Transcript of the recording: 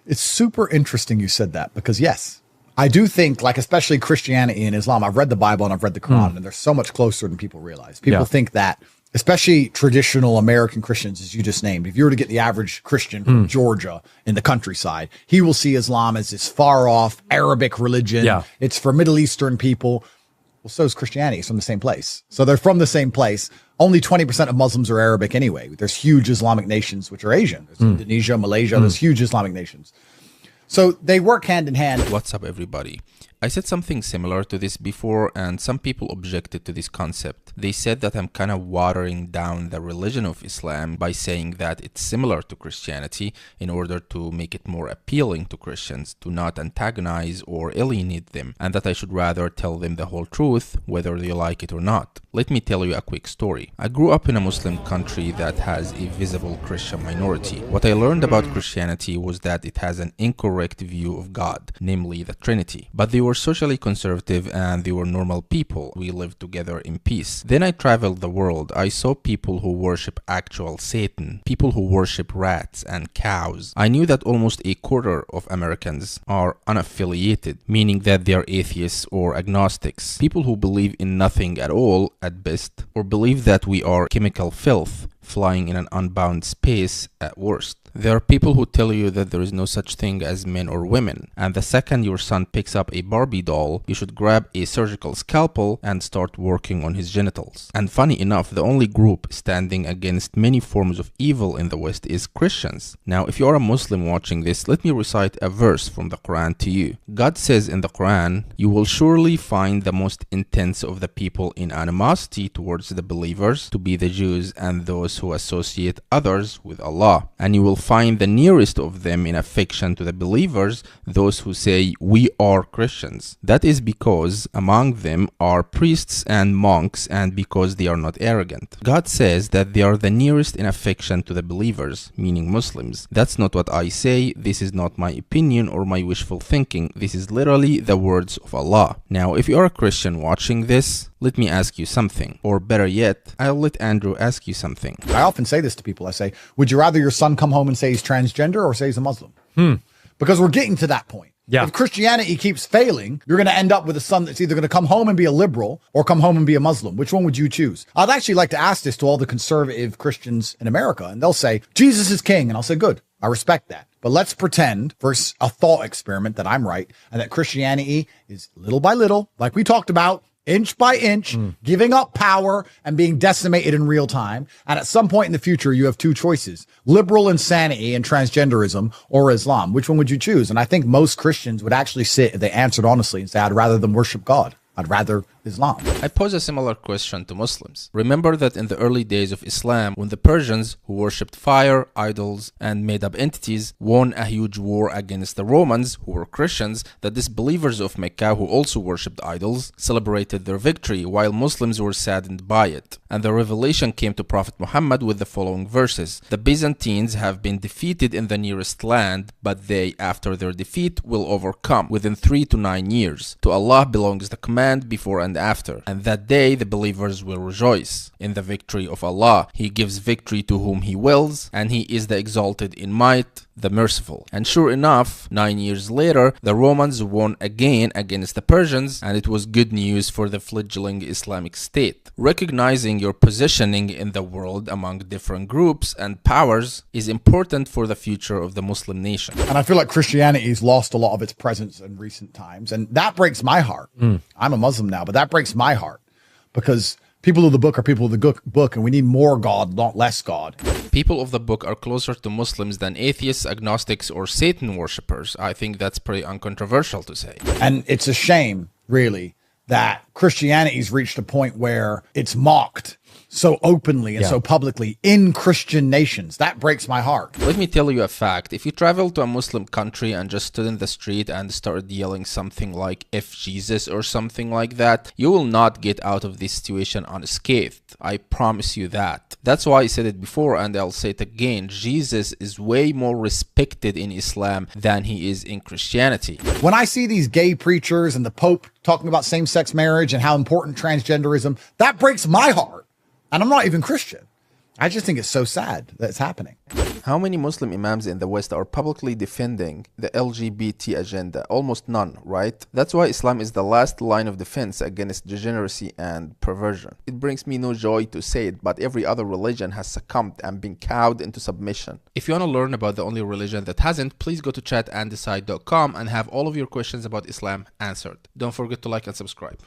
It's super interesting you said that because, yes, I do think, like, especially Christianity and Islam, I've read the Bible and I've read the Quran, and they're so much closer than people realize. People think that, especially traditional American Christians, as you just named, if you were to get the average Christian from Georgia in the countryside, he will see Islam as this far off Arabic religion. Yeah. It's for Middle Eastern people. Well, so is Christianity. It's from the same place. So they're from the same place. Only 20% of Muslims are Arabic anyway. There's huge Islamic nations which are Asian. There's Indonesia, Malaysia. There's huge Islamic nations. So they work hand in hand. What's up, everybody? I said something similar to this before, and some people objected to this concept. They said that I'm kind of watering down the religion of Islam by saying that it's similar to Christianity in order to make it more appealing to Christians, to not antagonize or alienate them, and that I should rather tell them the whole truth, whether they like it or not. Let me tell you a quick story. I grew up in a Muslim country that has a visible Christian minority. What I learned about Christianity was that it has an incorrect view of God, namely the Trinity. But they were socially conservative and they were normal people. We lived together in peace. Then I traveled the world. I saw people who worship actual Satan, people who worship rats and cows. I knew that almost a quarter of Americans are unaffiliated, meaning that they are atheists or agnostics, people who believe in nothing at all at best, or believe that we are chemical filth flying in an unbound space at worst. There are people who tell you that there is no such thing as men or women, and the second your son picks up a Barbie doll, you should grab a surgical scalpel and start working on his genitals. And funny enough, the only group standing against many forms of evil in the West is Christians. Now, if you are a Muslim watching this, let me recite a verse from the Quran to you. God says in the Quran, "You will surely find the most intense of the people in animosity towards the believers to be the Jews and those who associate others with Allah. And you will find the nearest of them in affection to the believers, those who say, 'We are Christians.' That is because among them are priests and monks, and because they are not arrogant." God says that they are the nearest in affection to the believers, meaning Muslims. That's not what I say. This is not my opinion or my wishful thinking. This is literally the words of Allah. Now, if you are a Christian watching this, let me ask you something. Or better yet, I'll let Andrew ask you something. I often say this to people. I say, would you rather your son come home and say he's transgender or say he's a Muslim? Because we're getting to that point. Yeah. If Christianity keeps failing, you're going to end up with a son that's either going to come home and be a liberal or come home and be a Muslim. Which one would you choose? I'd actually like to ask this to all the conservative Christians in America, and they'll say, Jesus is king. And I'll say, good, I respect that. But let's pretend for a thought experiment that I'm right and that Christianity is little by little, like we talked about, inch by inch, giving up power and being decimated in real time. And at some point in the future, you have two choices: liberal insanity and transgenderism, or Islam. Which one would you choose? And I think most Christians would actually sit, if they answered honestly, and say, I'd rather them worship God. I'd rather Islam. I pose a similar question to Muslims. Remember that in the early days of Islam, when the Persians, who worshipped fire, idols, and made-up entities, won a huge war against the Romans, who were Christians, the disbelievers of Mecca, who also worshipped idols, celebrated their victory, while Muslims were saddened by it. And the revelation came to Prophet Muhammad with the following verses: "The Byzantines have been defeated in the nearest land, but they, after their defeat, will overcome within 3 to 9 years. To Allah belongs the command before and after, and that day the believers will rejoice in the victory of Allah. He gives victory to whom He wills, and He is the exalted in might, the merciful." And sure enough, 9 years later, the Romans won again against the Persians, and it was good news for the fledgling Islamic State. Recognizing your positioning in the world among different groups and powers is important for the future of the Muslim nation. And I feel like Christianity's lost a lot of its presence in recent times, and that breaks my heart. I'm a Muslim now, but that breaks my heart because people of the book are people of the book, and we need more God, not less God. People of the book are closer to Muslims than atheists, agnostics, or Satan worshippers. I think that's pretty uncontroversial to say. And it's a shame, really, that Christianity's reached a point where it's mocked so openly and so publicly in Christian nations. That breaks my heart. Let me tell you a fact. If you travel to a Muslim country and just stood in the street and started yelling something like "F Jesus" or something like that, you will not get out of this situation unscathed. I promise you that. That's why I said it before, and I'll say it again. Jesus is way more respected in Islam than he is in Christianity. When I see these gay preachers and the Pope talking about same-sex marriage and how important transgenderism, that breaks my heart. And I'm not even Christian. I just think it's so sad that it's happening. How many Muslim imams in the West are publicly defending the LGBT agenda? Almost none, right? That's why Islam is the last line of defense against degeneracy and perversion. It brings me no joy to say it, but every other religion has succumbed and been cowed into submission. If you want to learn about the only religion that hasn't, please go to chatanddecide.com and have all of your questions about Islam answered. Don't forget to like and subscribe.